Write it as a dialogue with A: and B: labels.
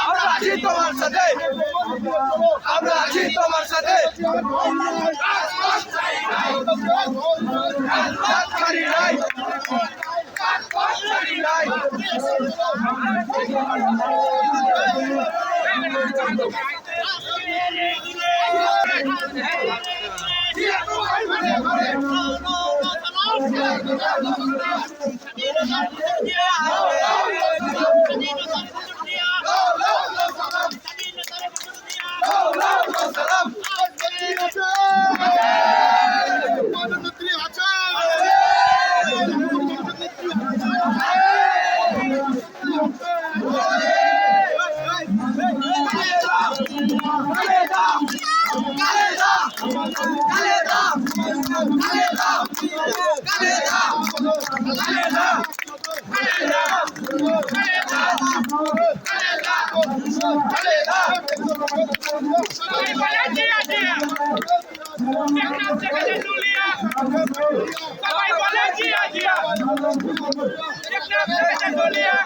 A: আমরা আছি তোমার সাথে, আমরা আছি তোমার সাথে। ছাড়ি নাই, ছাড়ি নাই।
B: Sambay boleh dia.